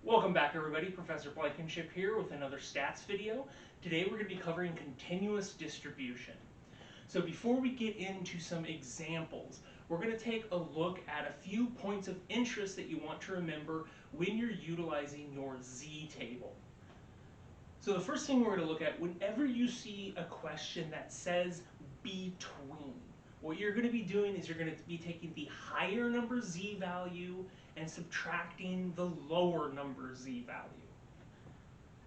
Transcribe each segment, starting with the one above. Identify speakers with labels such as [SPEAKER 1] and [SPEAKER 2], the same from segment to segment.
[SPEAKER 1] Welcome back everybody, Professor Blankenship here with another stats video. Today we're going to be covering continuous distribution. So before we get into some examples, we're going to take a look at a few points of interest that you want to remember when you're utilizing your z-table. So the first thing we're going to look at, whenever you see a question that says between, what you're going to be doing is you're going to be taking the higher number z value and subtracting the lower number z value.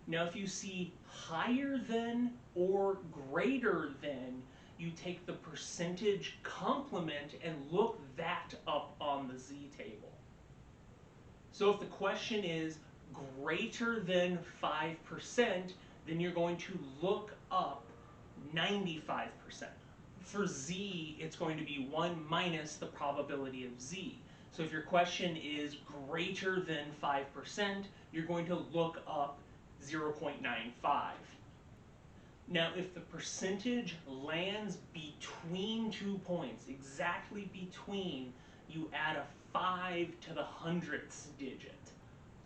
[SPEAKER 1] Now if you see higher than or greater than, you take the percentage complement and look that up on the z-table. So if the question is greater than 5%, then you're going to look up 95%. For z, it's going to be 1 minus the probability of z. So if your question is greater than 5%, you're going to look up 0.95. Now if the percentage lands between 2 points, exactly between, you add a 5 to the hundredths digit.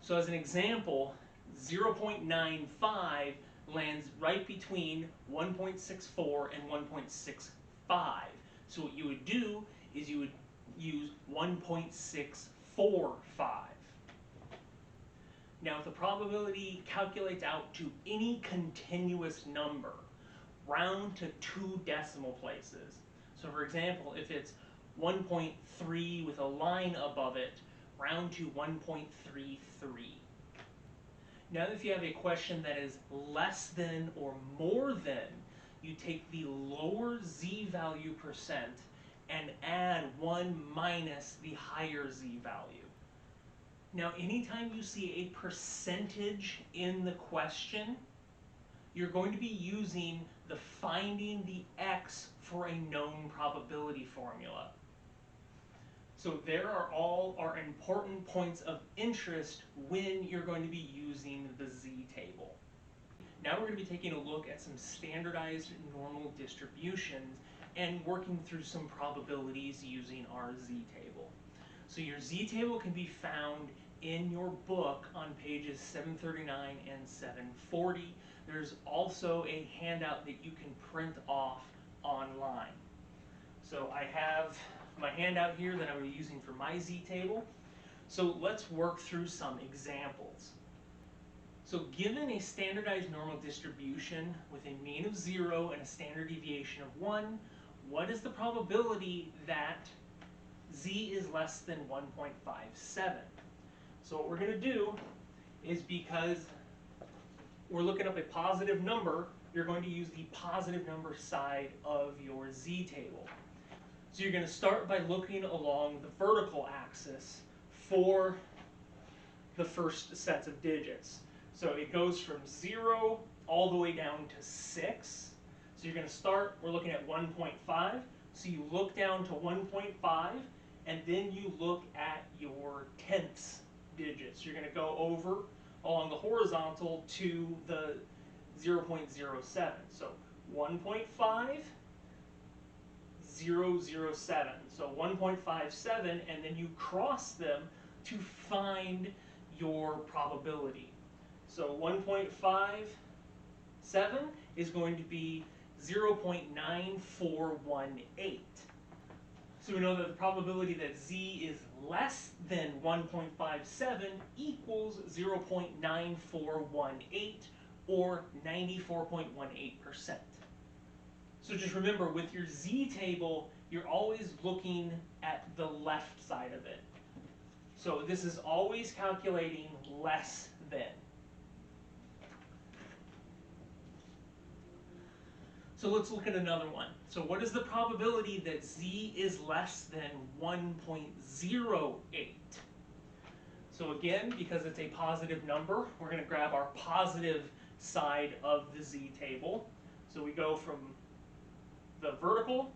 [SPEAKER 1] So as an example, 0.95 lands right between 1.64 and 1.65. So what you would do is you would use 1.645. Now if the probability calculates out to any continuous number, round to 2 decimal places. So for example, if it's 1.3 with a line above it, round to 1.33. Now if you have a question that is less than or more than, you take the lower z value percent and add 1 minus the higher z value. Now anytime you see a percentage in the question, you're going to be using the finding the x for a known probability formula. So there are all our important points of interest when you're going to be using the z-table. Now we're going to be taking a look at some standardized normal distributions and working through some probabilities using our z-table. So your z-table can be found in your book on pages 739 and 740. There's also a handout that you can print off online. So I have my handout here that I'm using for my z-table. So let's work through some examples. So given a standardized normal distribution with a mean of 0 and a standard deviation of 1, what is the probability that z is less than 1.57? So what we're going to do is, because we're looking up a positive number, you're going to use the positive number side of your z-table. So you're going to start by looking along the vertical axis for the first sets of digits. So it goes from 0 all the way down to 6. So you're going to start, we're looking at 1.5. So you look down to 1.5, and then you look at your tenths digits. You're going to go over along the horizontal to the 0.07. So 1.5, 0.007. So 1.57, and then you cross them to find your probability. So 1.57 is going to be 0.9418. So we know that the probability that z is less than 1.57 equals 0.9418, or 94.18%. So just remember, with your z-table, you're always looking at the left side of it. So this is always calculating less than. So let's look at another one. So what is the probability that z is less than 1.08? So again, because it's a positive number, we're going to grab our positive side of the z-table. So we go from the vertical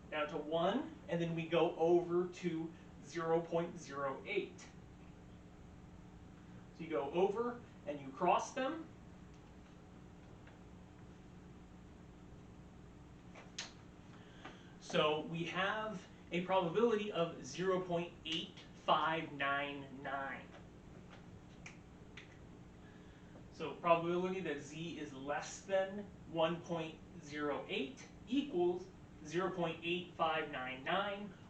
[SPEAKER 1] down to 1, and then we go over to 0.08. So you go over and you cross them. So we have a probability of 0.8599. So probability that z is less than 1.08 equals 0.8599,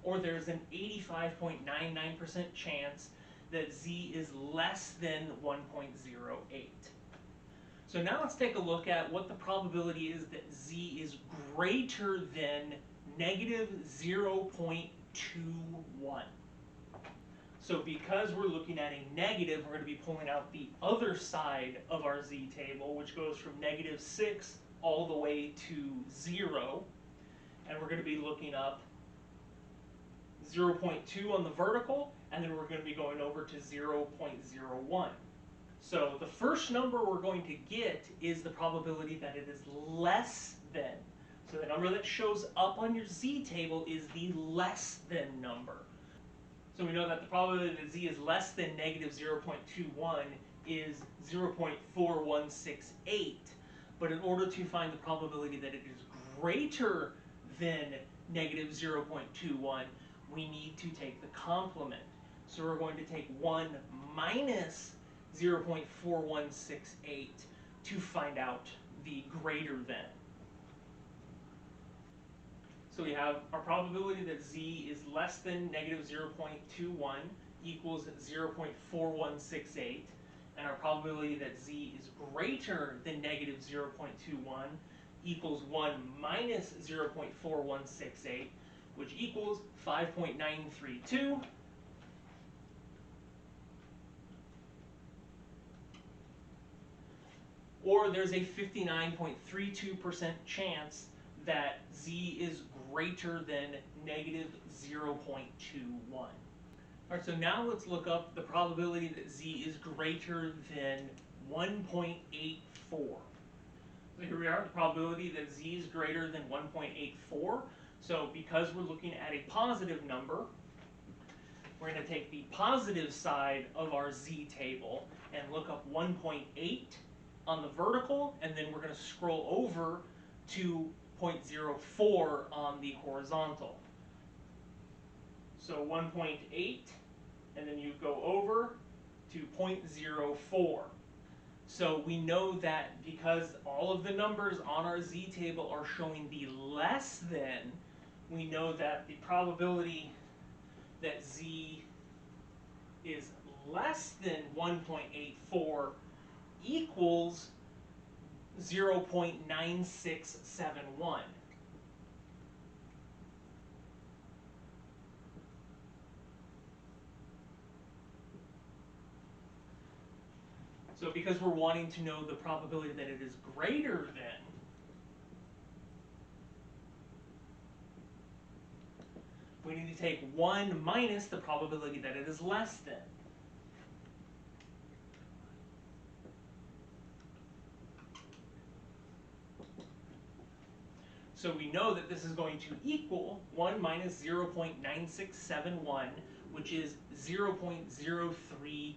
[SPEAKER 1] or there's an 85.99% chance that z is less than 1.08. So now let's take a look at what the probability is that z is greater than negative 0.21. So because we're looking at a negative, we're going to be pulling out the other side of our z table, which goes from negative 6 all the way to 0. And we're going to be looking up 0.2 on the vertical, and then we're going to be going over to 0.01. So the first number we're going to get is the probability that it is less than. So the number that shows up on your z table is the less than number. So we know that the probability that z is less than negative 0.21 is 0.4168. But in order to find the probability that it is greater than negative 0.21, we need to take the complement. So we're going to take 1 minus 0.4168 to find out the greater than. So we have our probability that z is less than negative 0.21 equals 0.4168, and our probability that z is greater than negative 0.21 equals 1 minus 0.4168, which equals 5.932. Or there's a 59.32% chance that z is greater than negative 0.21. All right, so now let's look up the probability that z is greater than 1.84. So here we are, the probability that z is greater than 1.84. So because we're looking at a positive number, we're going to take the positive side of our z table and look up 1.8 on the vertical, and then we're going to scroll over to 0.04 on the horizontal. So 1.8, and then you go over to 0.04. So we know that because all of the numbers on our z table are showing the less than, we know that the probability that z is less than 1.84 equals 0.9671. So because we're wanting to know the probability that it is greater than, we need to take 1 minus the probability that it is less than. So we know that this is going to equal 1 minus 0.9671, which is 0.0329.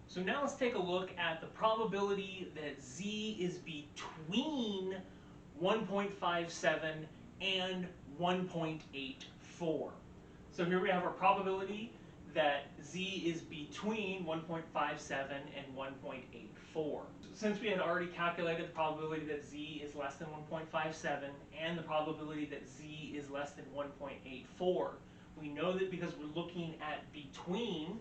[SPEAKER 1] So now let's take a look at the probability that z is between 1.57 and 1.84. So here we have our probability that z is between 1.57 and 1.84. Since we had already calculated the probability that z is less than 1.57 and the probability that z is less than 1.84, we know that because we're looking at between,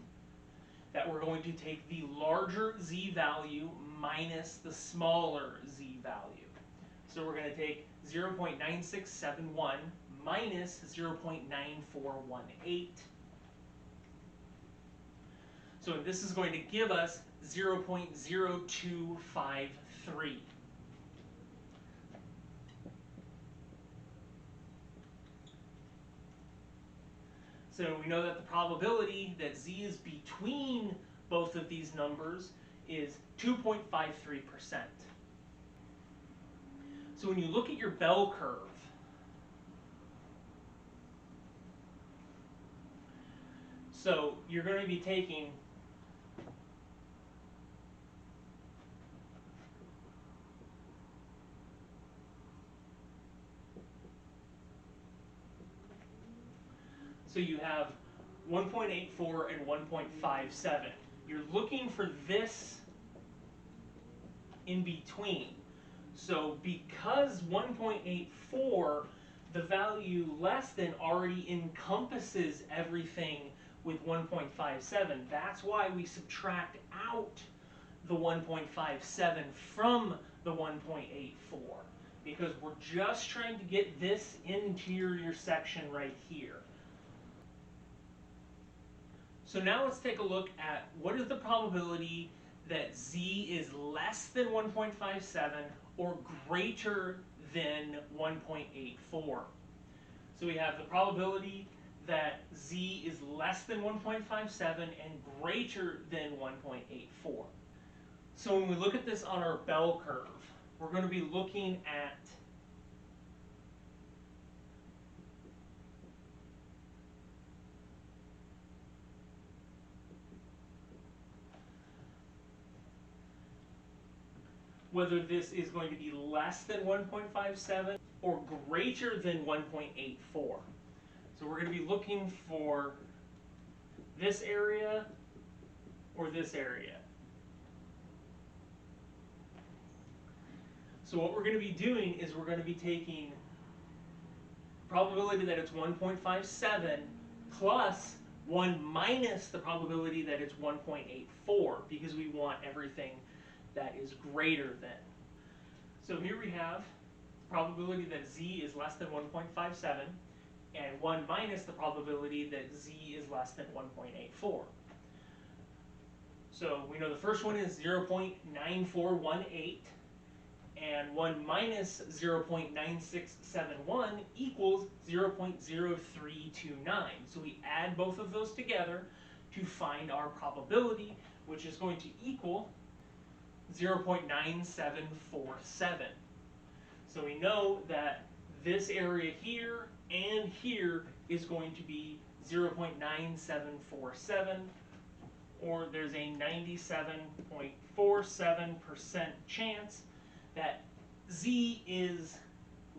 [SPEAKER 1] that we're going to take the larger z value minus the smaller z value. So we're going to take 0.9671 minus 0.9418. So this is going to give us 0.0253. So we know that the probability that z is between both of these numbers is 2.53%. So when you look at your bell curve, so you're going to be taking so you have 1.84 and 1.57. You're looking for this in between. So because 1.84, the value less than already encompasses everything with 1.57. That's why we subtract out the 1.57 from the 1.84, because we're just trying to get this interior section right here. So now let's take a look at what is the probability that z is less than 1.57 or greater than 1.84. So we have the probability that z is less than 1.57 and greater than 1.84. So when we look at this on our bell curve, we're going to be looking at whether this is going to be less than 1.57 or greater than 1.84. So we're going to be looking for this area or this area. So what we're going to be doing is we're going to be taking probability that it's 1.57 plus 1 minus the probability that it's 1.84, because we want everything that is greater than. So here we have the probability that z is less than 1.57 and 1 minus the probability that z is less than 1.84. So we know the first one is 0.9418, and 1 minus 0.9671 equals 0.0329. So we add both of those together to find our probability, which is going to equal 0.9747. So we know that this area here and here is going to be 0.9747, or there's a 97.47% chance that z is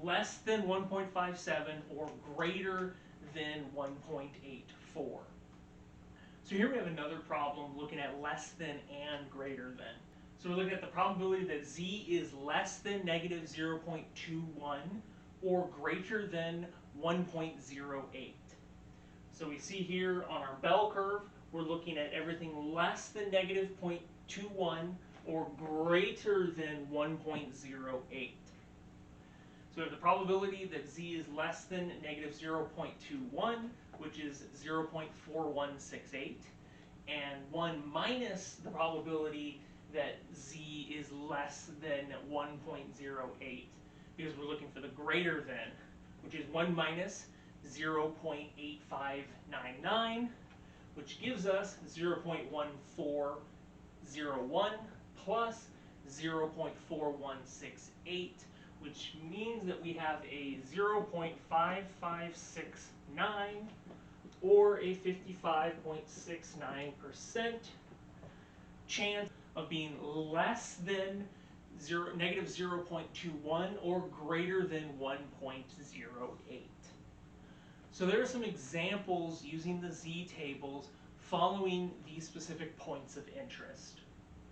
[SPEAKER 1] less than 1.57 or greater than 1.84. So here we have another problem looking at less than and greater than. So we're looking at the probability that z is less than negative 0.21 or greater than 1.08. So we see here on our bell curve, we're looking at everything less than negative 0.21 or greater than 1.08. So we have the probability that z is less than negative 0.21, which is 0.4168, and 1 minus the probability that z is less than 1.08, because we're looking for the greater than, which is 1 minus 0.8599, which gives us 0.1401 plus 0.4168, which means that we have a 0.5569 or a 55.69% chance of being less than negative 0.21 or greater than 1.08. So there are some examples using the z-tables following these specific points of interest.